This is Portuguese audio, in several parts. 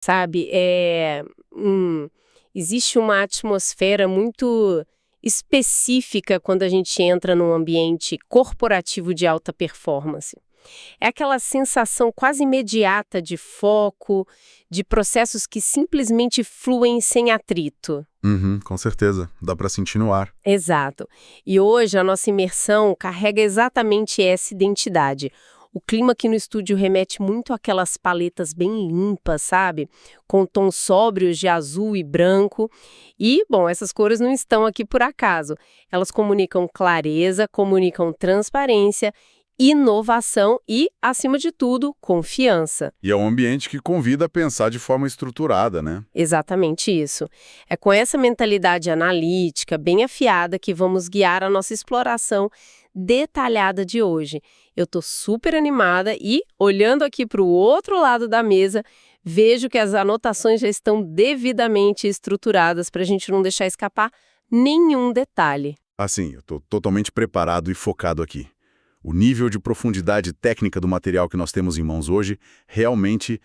sabe? Existe uma atmosfera muito específica quando a gente entra num ambiente corporativo de alta performance. É aquela sensação quase imediata de foco, de processos que simplesmente fluem sem atrito. Uhum, com certeza. Dá para sentir no ar. Exato. E hoje a nossa imersão carrega exatamente essa identidade. O clima aqui no estúdio remete muito àquelas paletas bem limpas, sabe? Com tons sóbrios de azul e branco. E, bom, essas cores não estão aqui por acaso. Elas comunicam clareza, comunicam transparência, inovação e, acima de tudo, confiança. E é um ambiente que convida a pensar de forma estruturada, né? Exatamente isso. É com essa mentalidade analítica, bem afiada, que vamos guiar a nossa exploração detalhada de hoje. Eu estou super animada e, olhando aqui para o outro lado da mesa, vejo que as anotações já estão devidamente estruturadas para a gente não deixar escapar nenhum detalhe. Assim, eu tô totalmente preparado e focado aqui. O nível de profundidade técnica do material que nós temos em mãos hoje realmente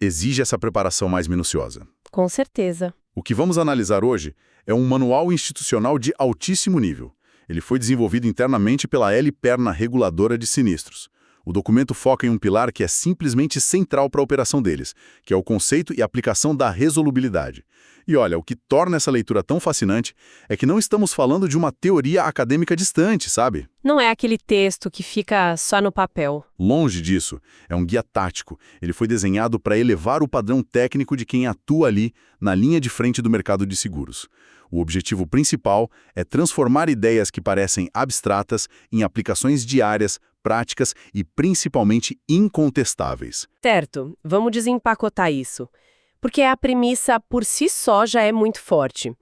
exige essa preparação mais minuciosa. Com certeza. O que vamos analisar hoje é um manual institucional de altíssimo nível. Ele foi desenvolvido internamente pela L-Perna Reguladora de Sinistros. O documento foca em um pilar que é simplesmente central para a operação deles, que é o conceito e aplicação da resolubilidade. E olha, o que torna essa leitura tão fascinante é que não estamos falando de uma teoria acadêmica distante, sabe? Não é aquele texto que fica só no papel. Longe disso, é um guia tático. Ele foi desenhado para elevar o padrão técnico de quem atua ali na linha de frente do mercado de seguros. O objetivo principal é transformar ideias que parecem abstratas em aplicações diárias, práticas e principalmente incontestáveis. Certo, vamos desempacotar isso. Porque a premissa por si só já é muito forte.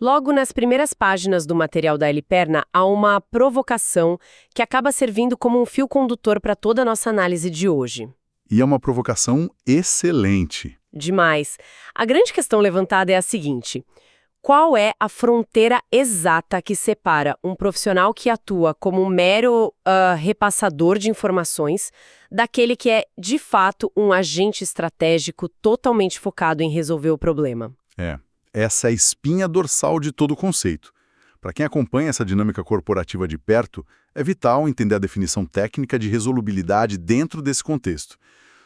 Logo nas primeiras páginas do material da L-Perna há uma provocação que acaba servindo como um fio condutor para toda a nossa análise de hoje. E é uma provocação excelente. Demais. A grande questão levantada é a seguinte: qual é a fronteira exata que separa um profissional que atua como um mero repassador de informações daquele que é, de fato, um agente estratégico totalmente focado em resolver o problema? Essa é a espinha dorsal de todo o conceito. Para quem acompanha essa dinâmica corporativa de perto, é vital entender a definição técnica de resolubilidade dentro desse contexto.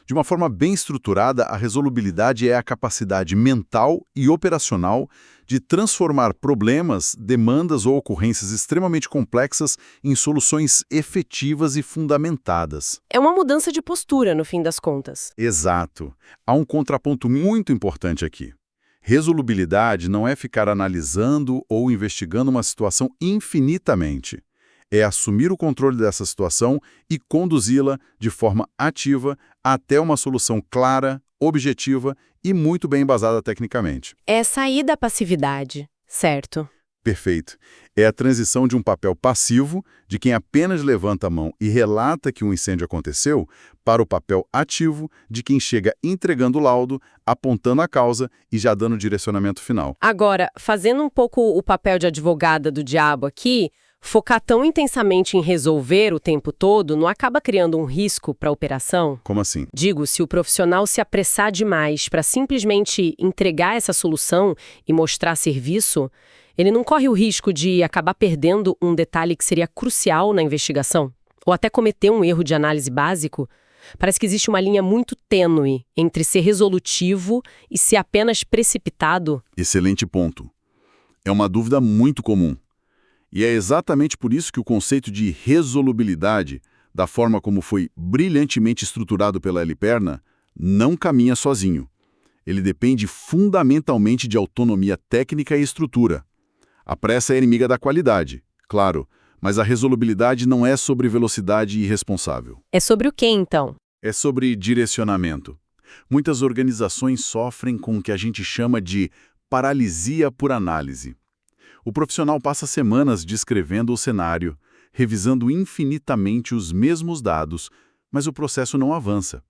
De uma forma bem estruturada, a resolubilidade é a capacidade mental e operacional de transformar problemas, demandas ou ocorrências extremamente complexas em soluções efetivas e fundamentadas. É uma mudança de postura, no fim das contas. Exato. Há um contraponto muito importante aqui. Resolubilidade não é ficar analisando ou investigando uma situação infinitamente. É assumir o controle dessa situação e conduzi-la de forma ativa até uma solução clara, objetiva e muito bem embasada tecnicamente. É sair da passividade, certo? Perfeito. É a transição de um papel passivo, de quem apenas levanta a mão e relata que um incêndio aconteceu, para o papel ativo, de quem chega entregando o laudo, apontando a causa e já dando o direcionamento final. Agora, fazendo um pouco o papel de advogada do diabo aqui, focar tão intensamente em resolver o tempo todo não acaba criando um risco para a operação? Como assim? Digo, se o profissional se apressar demais para simplesmente entregar essa solução e mostrar serviço, ele não corre o risco de acabar perdendo um detalhe que seria crucial na investigação? Ou até cometer um erro de análise básico? Parece que existe uma linha muito tênue entre ser resolutivo e ser apenas precipitado. Excelente ponto. É uma dúvida muito comum. E é exatamente por isso que o conceito de resolubilidade, da forma como foi brilhantemente estruturado pela L-Perna, não caminha sozinho. Ele depende fundamentalmente de autonomia técnica e estrutura. A pressa é inimiga da qualidade, claro, mas a resolubilidade não é sobre velocidade irresponsável. É sobre o quê, então? É sobre direcionamento. Muitas organizações sofrem com o que a gente chama de paralisia por análise. O profissional passa semanas descrevendo o cenário, revisando infinitamente os mesmos dados, mas o processo não avança.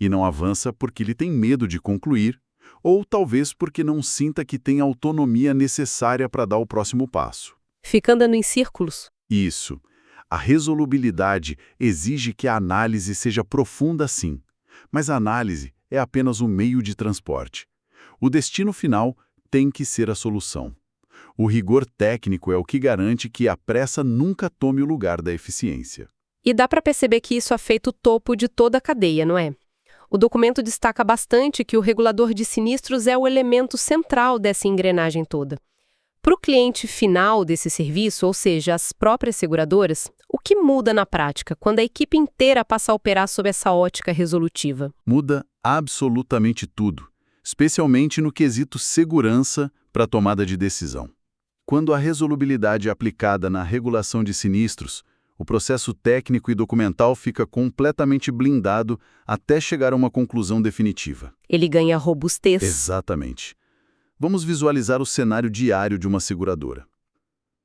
E não avança porque ele tem medo de concluir, ou talvez porque não sinta que tem a autonomia necessária para dar o próximo passo. Fica andando em círculos? Isso. A resolubilidade exige que a análise seja profunda sim, mas a análise é apenas o meio de transporte. O destino final tem que ser a solução. O rigor técnico é o que garante que a pressa nunca tome o lugar da eficiência. E dá para perceber que isso afeta o topo de toda a cadeia, não é? O documento destaca bastante que o regulador de sinistros é o elemento central dessa engrenagem toda. Para o cliente final desse serviço, ou seja, as próprias seguradoras, o que muda na prática quando a equipe inteira passa a operar sob essa ótica resolutiva? Muda absolutamente tudo, especialmente no quesito segurança para a tomada de decisão. Quando a resolubilidade é aplicada na regulação de sinistros, o processo técnico e documental fica completamente blindado até chegar a uma conclusão definitiva. Ele ganha robustez. Exatamente. Vamos visualizar o cenário diário de uma seguradora.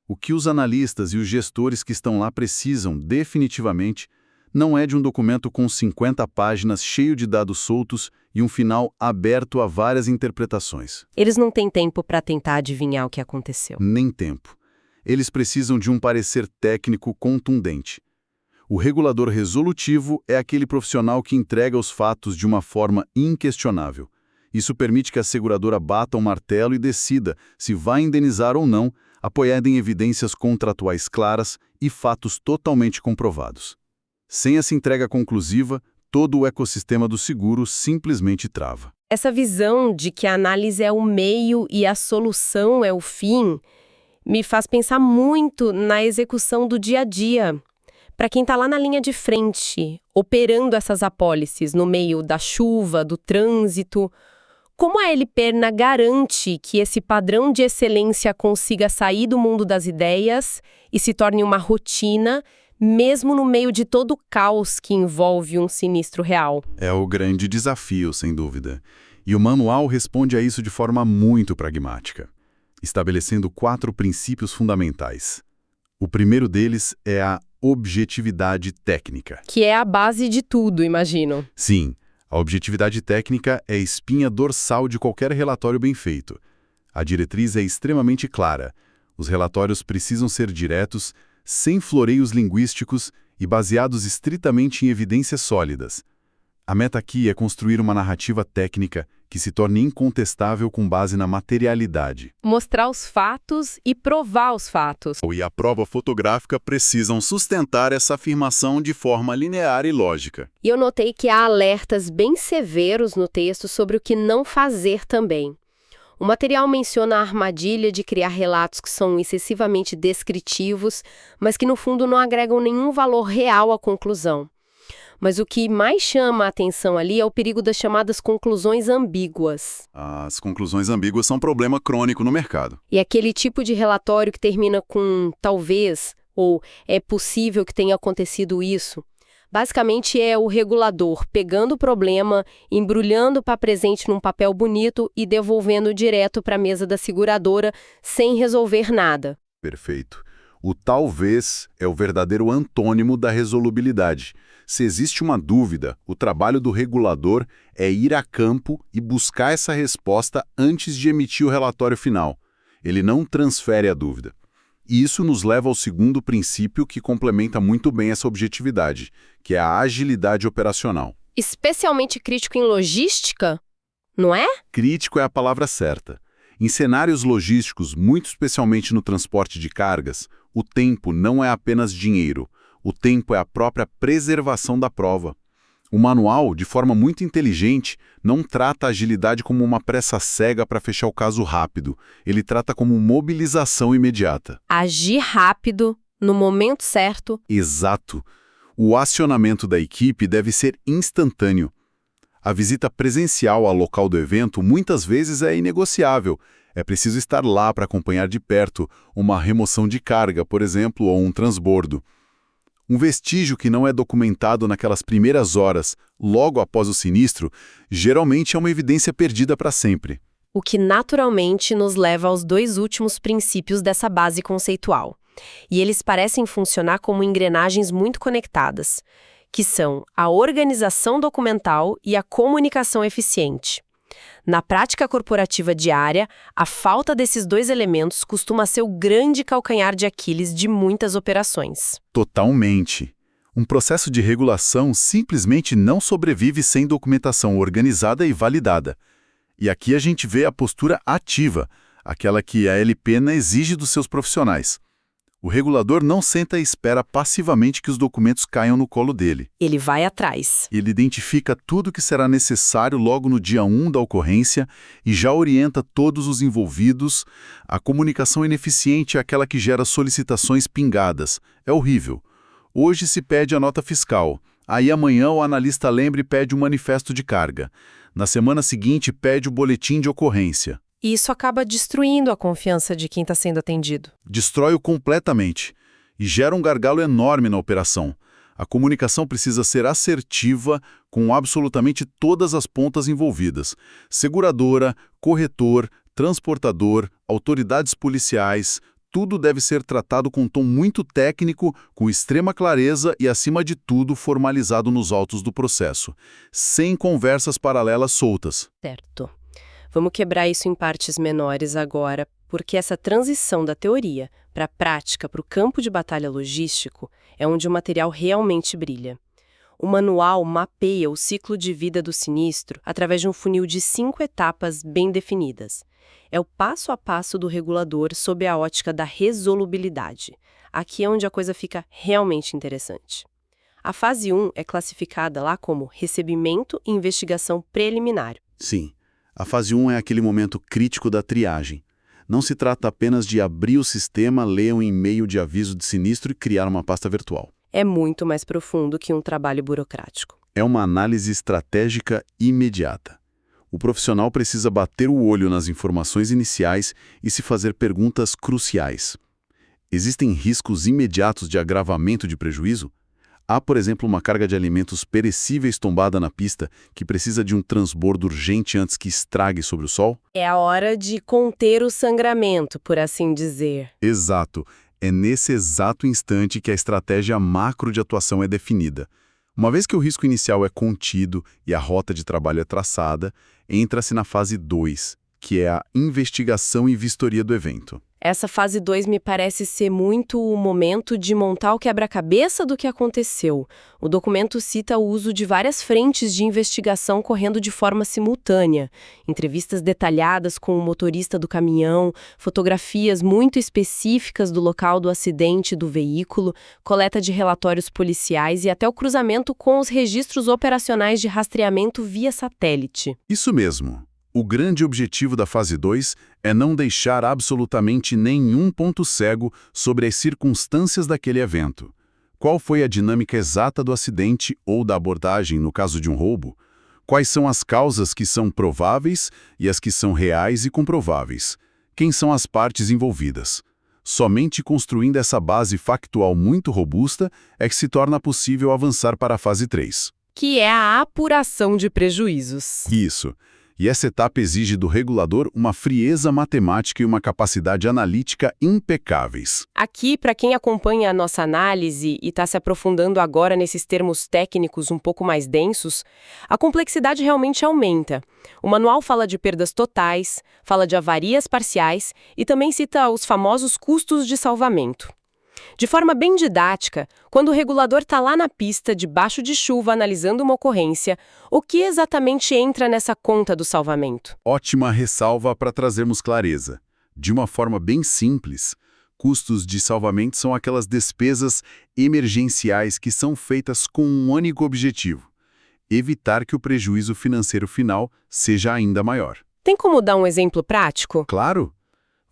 O que os analistas e os gestores que estão lá precisam, definitivamente, não é de um documento com 50 páginas cheio de dados soltos e um final aberto a várias interpretações. Eles não têm tempo para tentar adivinhar o que aconteceu. Nem tempo. Eles precisam de um parecer técnico contundente. O regulador resolutivo é aquele profissional que entrega os fatos de uma forma inquestionável. Isso permite que a seguradora bata o martelo e decida se vai indenizar ou não, apoiada em evidências contratuais claras e fatos totalmente comprovados. Sem essa entrega conclusiva, todo o ecossistema do seguro simplesmente trava. Essa visão de que a análise é o meio e a solução é o fim me faz pensar muito na execução do dia a dia. Para quem está lá na linha de frente, operando essas apólices no meio da chuva, do trânsito, como a Perna garante que esse padrão de excelência consiga sair do mundo das ideias e se torne uma rotina, mesmo no meio de todo o caos que envolve um sinistro real? É o grande desafio, sem dúvida. E o manual responde a isso de forma muito pragmática, estabelecendo 4 princípios fundamentais. O primeiro deles é a objetividade técnica. Que é a base de tudo, imagino. Sim, a objetividade técnica é a espinha dorsal de qualquer relatório bem feito. A diretriz é extremamente clara. Os relatórios precisam ser diretos, sem floreios linguísticos e baseados estritamente em evidências sólidas. A meta aqui é construir uma narrativa técnica que se torne incontestável com base na materialidade. Mostrar os fatos e provar os fatos. E a prova fotográfica precisam sustentar essa afirmação de forma linear e lógica. E eu notei que há alertas bem severos no texto sobre o que não fazer também. O material menciona a armadilha de criar relatos que são excessivamente descritivos, mas que no fundo não agregam nenhum valor real à conclusão. Mas o que mais chama a atenção ali é o perigo das chamadas conclusões ambíguas. As conclusões ambíguas são um problema crônico no mercado. E aquele tipo de relatório que termina com talvez ou é possível que tenha acontecido isso. Basicamente é o regulador pegando o problema, embrulhando para presente num papel bonito e devolvendo direto para a mesa da seguradora sem resolver nada. Perfeito. O talvez é o verdadeiro antônimo da resolubilidade. Se existe uma dúvida, o trabalho do regulador é ir a campo e buscar essa resposta antes de emitir o relatório final. Ele não transfere a dúvida. E isso nos leva ao segundo princípio que complementa muito bem essa objetividade, que é a agilidade operacional. Especialmente crítico em logística, não é? Crítico é a palavra certa. Em cenários logísticos, muito especialmente no transporte de cargas, o tempo não é apenas dinheiro. O tempo é a própria preservação da prova. O manual, de forma muito inteligente, não trata a agilidade como uma pressa cega para fechar o caso rápido. Ele trata como mobilização imediata. Agir rápido, no momento certo. Exato. O acionamento da equipe deve ser instantâneo. A visita presencial ao local do evento muitas vezes é inegociável. É preciso estar lá para acompanhar de perto uma remoção de carga, por exemplo, ou um transbordo. Um vestígio que não é documentado naquelas primeiras horas, logo após o sinistro, geralmente é uma evidência perdida para sempre. O que naturalmente nos leva aos 2 últimos princípios dessa base conceitual. E eles parecem funcionar como engrenagens muito conectadas, que são a organização documental e a comunicação eficiente. Na prática corporativa diária, a falta desses 2 elementos costuma ser o grande calcanhar de Aquiles de muitas operações. Totalmente. Um processo de regulação simplesmente não sobrevive sem documentação organizada e validada. E aqui a gente vê a postura ativa, aquela que a LPNA exige dos seus profissionais. O regulador não senta e espera passivamente que os documentos caiam no colo dele. Ele vai atrás. Ele identifica tudo que será necessário logo no dia 1 da ocorrência e já orienta todos os envolvidos. A comunicação ineficiente é aquela que gera solicitações pingadas. É horrível. Hoje se pede a nota fiscal. Aí amanhã o analista lembra e pede um manifesto de carga. Na semana seguinte pede o boletim de ocorrência. E isso acaba destruindo a confiança de quem está sendo atendido. Destrói-o completamente e gera um gargalo enorme na operação. A comunicação precisa ser assertiva com absolutamente todas as pontas envolvidas. Seguradora, corretor, transportador, autoridades policiais, tudo deve ser tratado com um tom muito técnico, com extrema clareza e, acima de tudo, formalizado nos autos do processo, sem conversas paralelas soltas. Certo. Vamos quebrar isso em partes menores agora, porque essa transição da teoria para a prática, para o campo de batalha logístico, é onde o material realmente brilha. O manual mapeia o ciclo de vida do sinistro através de um funil de 5 etapas bem definidas. É o passo a passo do regulador sob a ótica da resolubilidade. Aqui é onde a coisa fica realmente interessante. A fase 1 é classificada lá como recebimento e investigação preliminar. Sim. A fase 1 é aquele momento crítico da triagem. Não se trata apenas de abrir o sistema, ler um e-mail de aviso de sinistro e criar uma pasta virtual. É muito mais profundo que um trabalho burocrático. É uma análise estratégica imediata. O profissional precisa bater o olho nas informações iniciais e se fazer perguntas cruciais. Existem riscos imediatos de agravamento de prejuízo? Há, por exemplo, uma carga de alimentos perecíveis tombada na pista que precisa de um transbordo urgente antes que estrague sobre o sol? É a hora de conter o sangramento, por assim dizer. Exato. É nesse exato instante que a estratégia macro de atuação é definida. Uma vez que o risco inicial é contido e a rota de trabalho é traçada, entra-se na fase 2, que é a investigação e vistoria do evento. Essa fase 2 me parece ser muito o momento de montar o quebra-cabeça do que aconteceu. O documento cita o uso de várias frentes de investigação correndo de forma simultânea. Entrevistas detalhadas com o motorista do caminhão, fotografias muito específicas do local do acidente do veículo, coleta de relatórios policiais e até o cruzamento com os registros operacionais de rastreamento via satélite. Isso mesmo. O grande objetivo da fase 2 é não deixar absolutamente nenhum ponto cego sobre as circunstâncias daquele evento. Qual foi a dinâmica exata do acidente ou da abordagem no caso de um roubo? Quais são as causas que são prováveis e as que são reais e comprováveis? Quem são as partes envolvidas? Somente construindo essa base factual muito robusta é que se torna possível avançar para a fase 3. Que é a apuração de prejuízos. Isso. E essa etapa exige do regulador uma frieza matemática e uma capacidade analítica impecáveis. Aqui, para quem acompanha a nossa análise e está se aprofundando agora nesses termos técnicos um pouco mais densos, a complexidade realmente aumenta. O manual fala de perdas totais, fala de avarias parciais e também cita os famosos custos de salvamento. De forma bem didática, quando o regulador está lá na pista, debaixo de chuva, analisando uma ocorrência, o que exatamente entra nessa conta do salvamento? Ótima ressalva para trazermos clareza. De uma forma bem simples, custos de salvamento são aquelas despesas emergenciais que são feitas com um único objetivo: evitar que o prejuízo financeiro final seja ainda maior. Tem como dar um exemplo prático? Claro!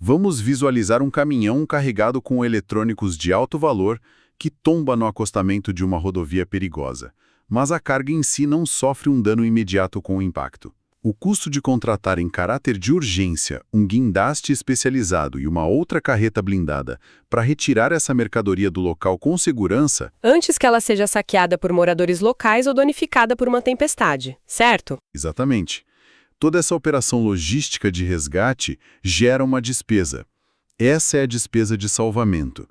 Vamos visualizar um caminhão carregado com eletrônicos de alto valor que tomba no acostamento de uma rodovia perigosa, mas a carga em si não sofre um dano imediato com o impacto. O custo de contratar em caráter de urgência um guindaste especializado e uma outra carreta blindada para retirar essa mercadoria do local com segurança... Antes que ela seja saqueada por moradores locais ou danificada por uma tempestade, certo? Exatamente. Toda essa operação logística de resgate gera uma despesa. Essa é a despesa de salvamento.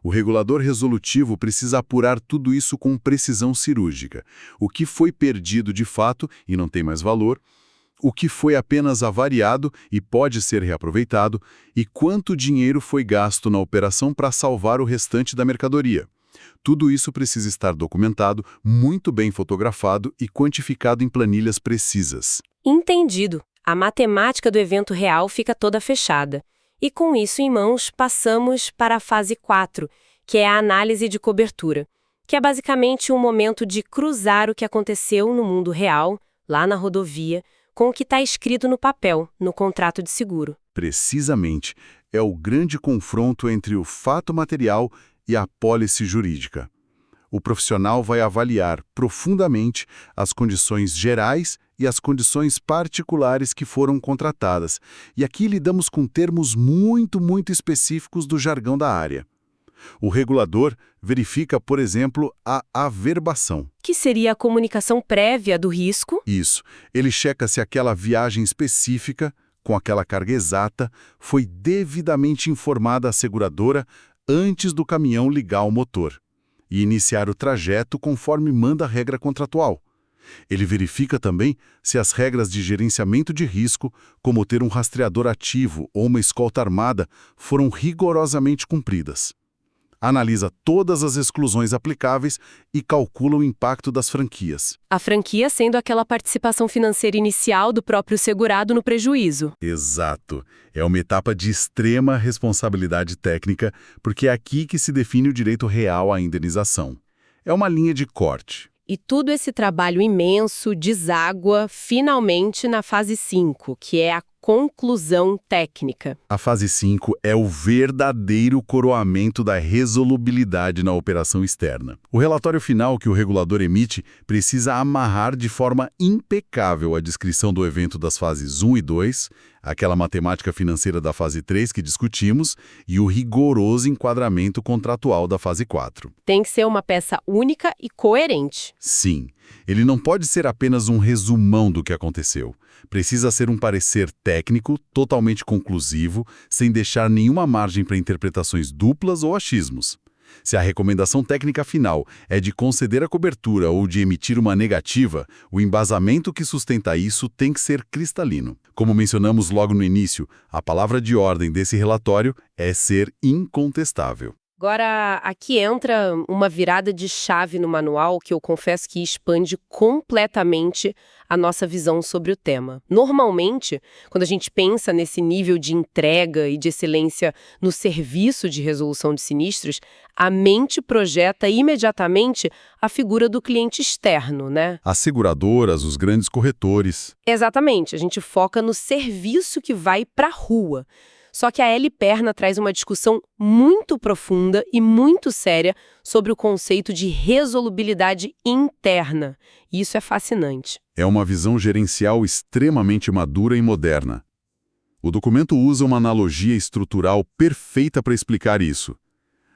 O regulador resolutivo precisa apurar tudo isso com precisão cirúrgica. O que foi perdido de fato e não tem mais valor, o que foi apenas avariado e pode ser reaproveitado, e quanto dinheiro foi gasto na operação para salvar o restante da mercadoria. Tudo isso precisa estar documentado, muito bem fotografado e quantificado em planilhas precisas. Entendido. A matemática do evento real fica toda fechada. E com isso em mãos, passamos para a fase 4, que é a análise de cobertura, que é basicamente um momento de cruzar o que aconteceu no mundo real, lá na rodovia, com o que está escrito no papel, no contrato de seguro. Precisamente, é o grande confronto entre o fato material e a apólice jurídica. O profissional vai avaliar profundamente as condições gerais e as condições particulares que foram contratadas. E aqui lidamos com termos muito específicos do jargão da área. O regulador verifica, por exemplo, a averbação. Que seria a comunicação prévia do risco? Isso. Ele checa se aquela viagem específica, com aquela carga exata, foi devidamente informada à seguradora antes do caminhão ligar o motor e iniciar o trajeto conforme manda a regra contratual. Ele verifica também se as regras de gerenciamento de risco, como ter um rastreador ativo ou uma escolta armada, foram rigorosamente cumpridas. Analisa todas as exclusões aplicáveis e calcula o impacto das franquias. A franquia sendo aquela participação financeira inicial do próprio segurado no prejuízo. Exato. É uma etapa de extrema responsabilidade técnica, porque é aqui que se define o direito real à indenização. É uma linha de corte. E tudo esse trabalho imenso deságua finalmente na fase 5, que é a conclusão técnica. A fase 5 é o verdadeiro coroamento da resolubilidade na operação externa. O relatório final que o regulador emite precisa amarrar de forma impecável a descrição do evento das fases 1 e 2, aquela matemática financeira da fase 3 que discutimos, e o rigoroso enquadramento contratual da fase 4. Tem que ser uma peça única e coerente. Sim, ele não pode ser apenas um resumão do que aconteceu. Precisa ser um parecer técnico, totalmente conclusivo, sem deixar nenhuma margem para interpretações duplas ou achismos. Se a recomendação técnica final é de conceder a cobertura ou de emitir uma negativa, o embasamento que sustenta isso tem que ser cristalino. Como mencionamos logo no início, a palavra de ordem desse relatório é ser incontestável. Agora, aqui entra uma virada de chave no manual que eu confesso que expande completamente a nossa visão sobre o tema. Normalmente, quando a gente pensa nesse nível de entrega e de excelência no serviço de resolução de sinistros, a mente projeta imediatamente a figura do cliente externo, né? As seguradoras, os grandes corretores. Exatamente, a gente foca no serviço que vai para a rua. Só que a L. Perna traz uma discussão muito profunda e muito séria sobre o conceito de resolubilidade interna. E isso é fascinante. É uma visão gerencial extremamente madura e moderna. O documento usa uma analogia estrutural perfeita para explicar isso.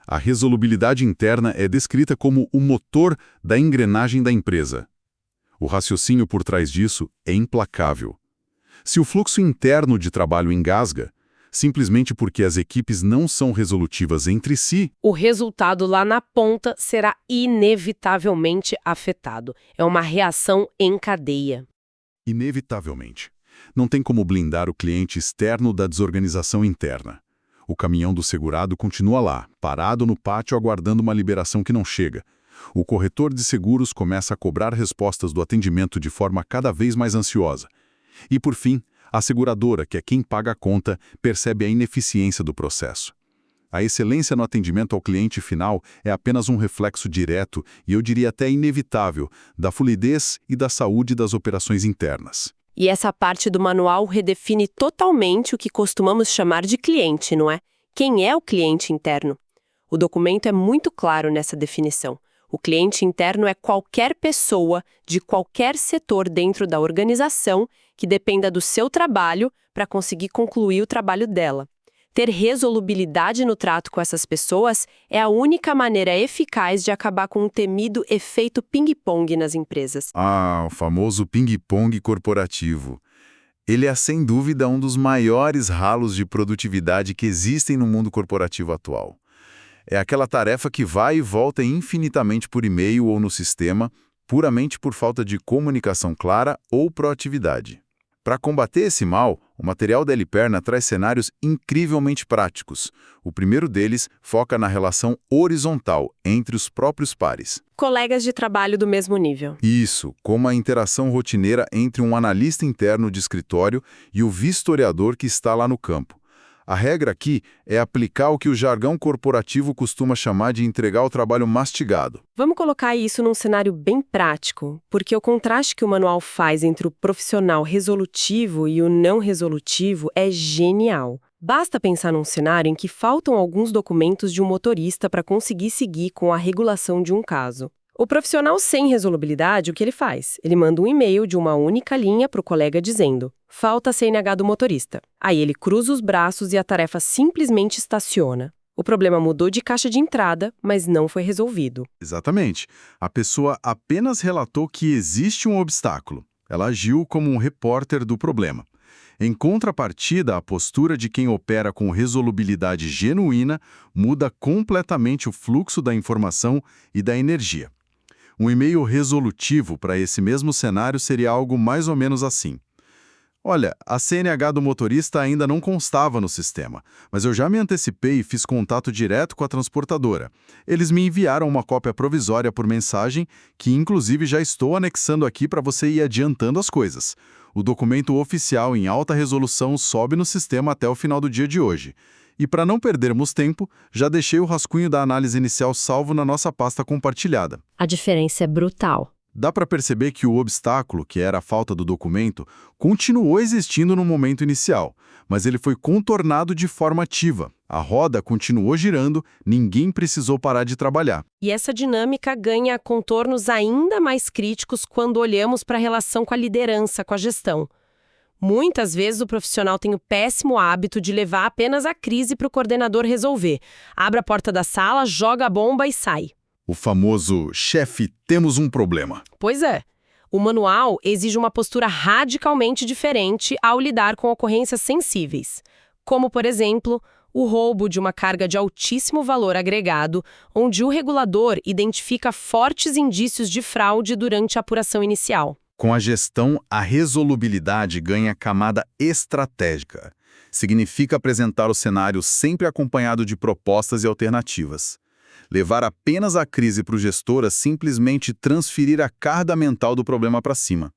A resolubilidade interna é descrita como o motor da engrenagem da empresa. O raciocínio por trás disso é implacável. Se o fluxo interno de trabalho engasga, simplesmente porque as equipes não são resolutivas entre si, o resultado lá na ponta será inevitavelmente afetado. É uma reação em cadeia. Inevitavelmente. Não tem como blindar o cliente externo da desorganização interna. O caminhão do segurado continua lá, parado no pátio aguardando uma liberação que não chega. O corretor de seguros começa a cobrar respostas do atendimento de forma cada vez mais ansiosa. E, por fim, a seguradora, que é quem paga a conta, percebe a ineficiência do processo. A excelência no atendimento ao cliente final é apenas um reflexo direto, e eu diria até inevitável, da fluidez e da saúde das operações internas. E essa parte do manual redefine totalmente o que costumamos chamar de cliente, não é? Quem é o cliente interno? O documento é muito claro nessa definição. O cliente interno é qualquer pessoa de qualquer setor dentro da organização que dependa do seu trabalho para conseguir concluir o trabalho dela. Ter resolubilidade no trato com essas pessoas é a única maneira eficaz de acabar com o temido efeito ping-pong nas empresas. Ah, o famoso ping-pong corporativo. Ele é, sem dúvida, um dos maiores ralos de produtividade que existem no mundo corporativo atual. É aquela tarefa que vai e volta infinitamente por e-mail ou no sistema, puramente por falta de comunicação clara ou proatividade. Para combater esse mal, O material da Eliperna traz cenários incrivelmente práticos. O primeiro deles foca na relação horizontal entre os próprios pares. Colegas de trabalho do mesmo nível. Isso, como a interação rotineira entre um analista interno de escritório e o vistoriador que está lá no campo. A regra aqui é aplicar o que o jargão corporativo costuma chamar de entregar o trabalho mastigado. Vamos colocar isso num cenário bem prático, porque o contraste que o manual faz entre o profissional resolutivo e o não resolutivo é genial. Basta pensar num cenário em que faltam alguns documentos de um motorista para conseguir seguir com a regulação de um caso. O profissional sem resolubilidade, o que ele faz? Ele manda um e-mail de uma única linha para o colega dizendo: falta CNH do motorista. Aí ele cruza os braços e a tarefa simplesmente estaciona. O problema mudou de caixa de entrada, mas não foi resolvido. Exatamente. A pessoa apenas relatou que existe um obstáculo. Ela agiu como um repórter do problema. Em contrapartida, a postura de quem opera com resolubilidade genuína muda completamente o fluxo da informação e da energia. Um e-mail resolutivo para esse mesmo cenário seria algo mais ou menos assim. Olha, a CNH do motorista ainda não constava no sistema, mas eu já me antecipei e fiz contato direto com a transportadora. Eles me enviaram uma cópia provisória por mensagem, que inclusive já estou anexando aqui para você ir adiantando as coisas. O documento oficial em alta resolução sobe no sistema até o final do dia de hoje. E para não perdermos tempo, já deixei o rascunho da análise inicial salvo na nossa pasta compartilhada. A diferença é brutal. Dá para perceber que o obstáculo, que era a falta do documento, continuou existindo no momento inicial, mas ele foi contornado de forma ativa. A roda continuou girando, ninguém precisou parar de trabalhar. E essa dinâmica ganha contornos ainda mais críticos quando olhamos para a relação com a liderança, com a gestão. Muitas vezes o profissional tem o péssimo hábito de levar apenas a crise para o coordenador resolver. Abre a porta da sala, joga a bomba e sai. O famoso chefe, temos um problema. Pois é. O manual exige uma postura radicalmente diferente ao lidar com ocorrências sensíveis, como, por exemplo, o roubo de uma carga de altíssimo valor agregado, onde o regulador identifica fortes indícios de fraude durante a apuração inicial. Com a gestão, a resolubilidade ganha camada estratégica. Significa apresentar o cenário sempre acompanhado de propostas e alternativas. Levar apenas a crise para o gestor é simplesmente transferir a carga mental do problema para cima.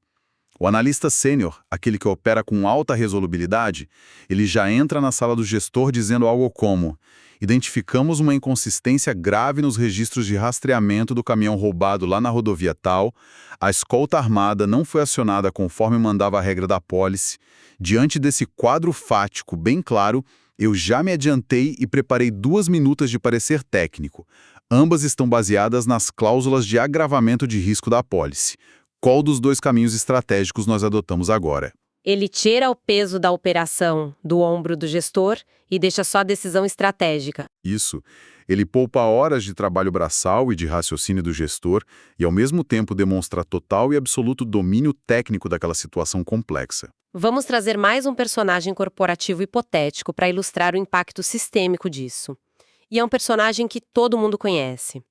O analista sênior, aquele que opera com alta resolubilidade, ele já entra na sala do gestor dizendo algo como: identificamos uma inconsistência grave nos registros de rastreamento do caminhão roubado lá na rodovia tal, a escolta armada não foi acionada conforme mandava a regra da apólice. Diante desse quadro fático bem claro, eu já me adiantei e preparei 2 minutas de parecer técnico. Ambas estão baseadas nas cláusulas de agravamento de risco da apólice. Qual dos 2 caminhos estratégicos nós adotamos agora? Ele tira o peso da operação do ombro do gestor e deixa só a decisão estratégica. Isso. Ele poupa horas de trabalho braçal e de raciocínio do gestor e, ao mesmo tempo, demonstra total e absoluto domínio técnico daquela situação complexa. Vamos trazer mais um personagem corporativo hipotético para ilustrar o impacto sistêmico disso. E é um personagem que todo mundo conhece.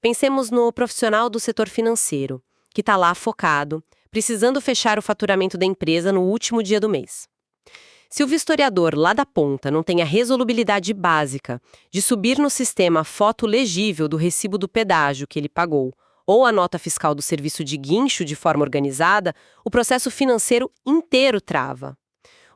Pensemos no profissional do setor financeiro, que está lá focado, precisando fechar o faturamento da empresa no último dia do mês. Se o vistoriador lá da ponta não tem a resolubilidade básica de subir no sistema a foto legível do recibo do pedágio que ele pagou, ou a nota fiscal do serviço de guincho de forma organizada, o processo financeiro inteiro trava.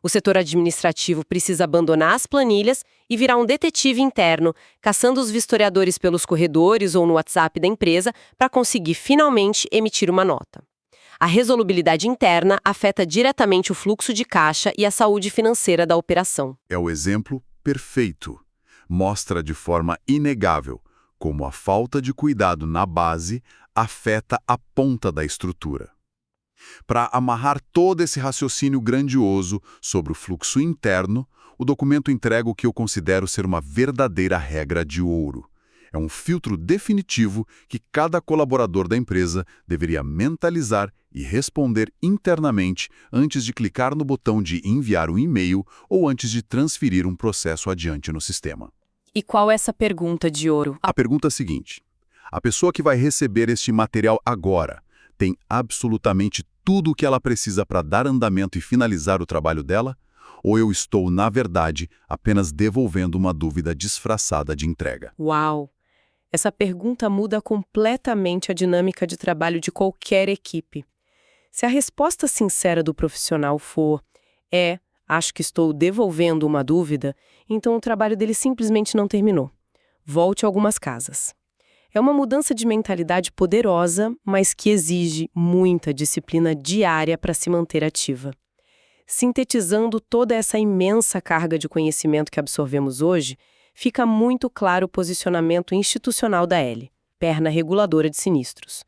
O setor administrativo precisa abandonar as planilhas e virar um detetive interno, caçando os vistoriadores pelos corredores ou no WhatsApp da empresa para conseguir finalmente emitir uma nota. A resolubilidade interna afeta diretamente o fluxo de caixa e a saúde financeira da operação. É o exemplo perfeito. Mostra de forma inegável como a falta de cuidado na base afeta a ponta da estrutura. Para amarrar todo esse raciocínio grandioso sobre o fluxo interno, o documento entrega o que eu considero ser uma verdadeira regra de ouro. É um filtro definitivo que cada colaborador da empresa deveria mentalizar e responder internamente antes de clicar no botão de enviar um e-mail ou antes de transferir um processo adiante no sistema. E qual é essa pergunta de ouro? A pergunta é a seguinte: a pessoa que vai receber este material agora tem absolutamente tudo o que ela precisa para dar andamento e finalizar o trabalho dela? Ou eu estou, na verdade, apenas devolvendo uma dúvida disfarçada de entrega? Uau! Essa pergunta muda completamente a dinâmica de trabalho de qualquer equipe. Se a resposta sincera do profissional for acho que estou devolvendo uma dúvida, então o trabalho dele simplesmente não terminou. Volte a algumas casas. É uma mudança de mentalidade poderosa, mas que exige muita disciplina diária para se manter ativa. Sintetizando toda essa imensa carga de conhecimento que absorvemos hoje, fica muito claro o posicionamento institucional da Elli, perna reguladora de sinistros.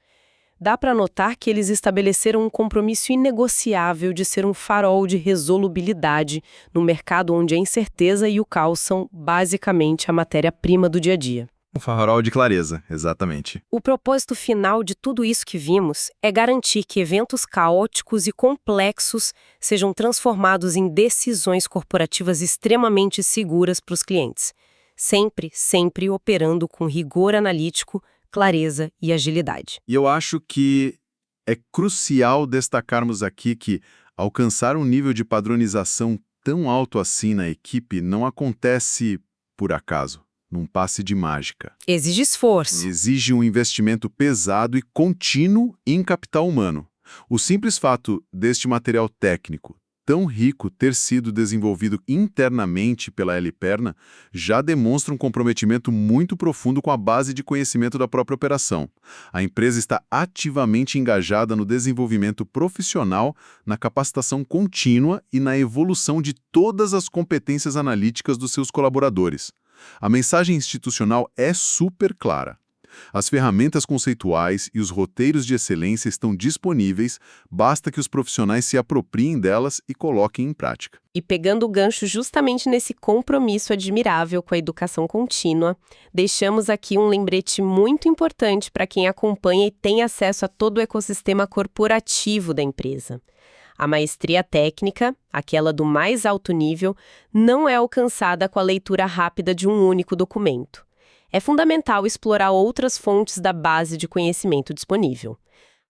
Dá para notar que eles estabeleceram um compromisso inegociável de ser um farol de resolubilidade no mercado onde a incerteza e o caos são, basicamente, a matéria-prima do dia a dia. Um farol de clareza, exatamente. O propósito final de tudo isso que vimos é garantir que eventos caóticos e complexos sejam transformados em decisões corporativas extremamente seguras para os clientes. Sempre operando com rigor analítico, clareza e agilidade. E eu acho que é crucial destacarmos aqui que alcançar um nível de padronização tão alto assim na equipe não acontece por acaso, num passe de mágica. Exige esforço. Exige um investimento pesado e contínuo em capital humano. O simples fato deste material técnico tão rico ter sido desenvolvido internamente pela Elli Perna já demonstra um comprometimento muito profundo com a base de conhecimento da própria operação. A empresa está ativamente engajada no desenvolvimento profissional, na capacitação contínua e na evolução de todas as competências analíticas dos seus colaboradores. A mensagem institucional é super clara. As ferramentas conceituais e os roteiros de excelência estão disponíveis, basta que os profissionais se apropriem delas e coloquem em prática. E pegando o gancho justamente nesse compromisso admirável com a educação contínua, deixamos aqui um lembrete muito importante para quem acompanha e tem acesso a todo o ecossistema corporativo da empresa. A maestria técnica, aquela do mais alto nível, não é alcançada com a leitura rápida de um único documento. É fundamental explorar outras fontes da base de conhecimento disponível.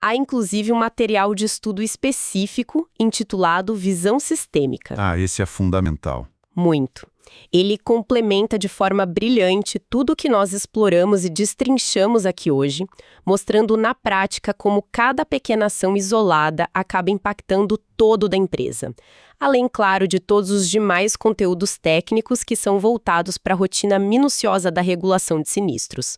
Há, inclusive, um material de estudo específico intitulado Visão Sistêmica. Esse é fundamental. Muito. Ele complementa de forma brilhante tudo o que nós exploramos e destrinchamos aqui hoje, mostrando na prática como cada pequena ação isolada acaba impactando o todo da empresa. Além, claro, de todos os demais conteúdos técnicos que são voltados para a rotina minuciosa da regulação de sinistros.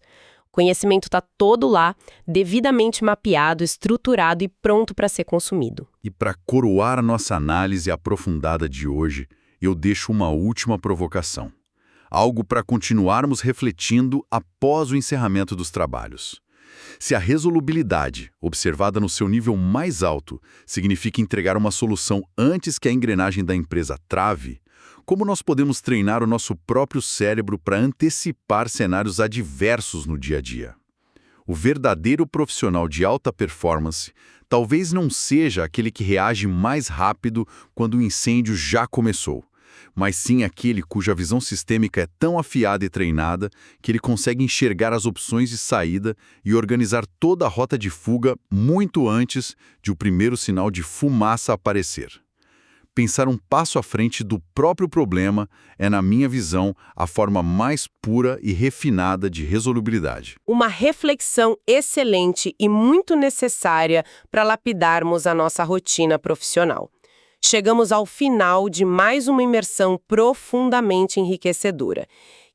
O conhecimento está todo lá, devidamente mapeado, estruturado e pronto para ser consumido. E para coroar a nossa análise aprofundada de hoje, eu deixo uma última provocação. Algo para continuarmos refletindo após o encerramento dos trabalhos. Se a resolubilidade, observada no seu nível mais alto, significa entregar uma solução antes que a engrenagem da empresa trave, como nós podemos treinar o nosso próprio cérebro para antecipar cenários adversos no dia a dia? O verdadeiro profissional de alta performance talvez não seja aquele que reage mais rápido quando o incêndio já começou, mas sim aquele cuja visão sistêmica é tão afiada e treinada que ele consegue enxergar as opções de saída e organizar toda a rota de fuga muito antes de o primeiro sinal de fumaça aparecer. Pensar um passo à frente do próprio problema é, na minha visão, a forma mais pura e refinada de resolubilidade. Uma reflexão excelente e muito necessária para lapidarmos a nossa rotina profissional. Chegamos ao final de mais uma imersão profundamente enriquecedora.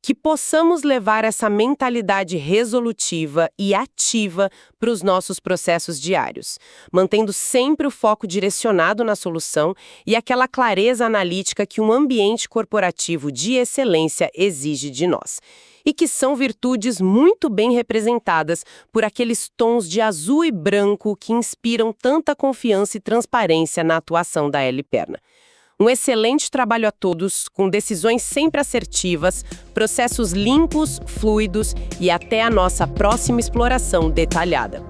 Que possamos levar essa mentalidade resolutiva e ativa para os nossos processos diários, mantendo sempre o foco direcionado na solução e aquela clareza analítica que um ambiente corporativo de excelência exige de nós. E que são virtudes muito bem representadas por aqueles tons de azul e branco que inspiram tanta confiança e transparência na atuação da Elli Perna. Um excelente trabalho a todos, com decisões sempre assertivas, processos limpos, fluidos e até a nossa próxima exploração detalhada.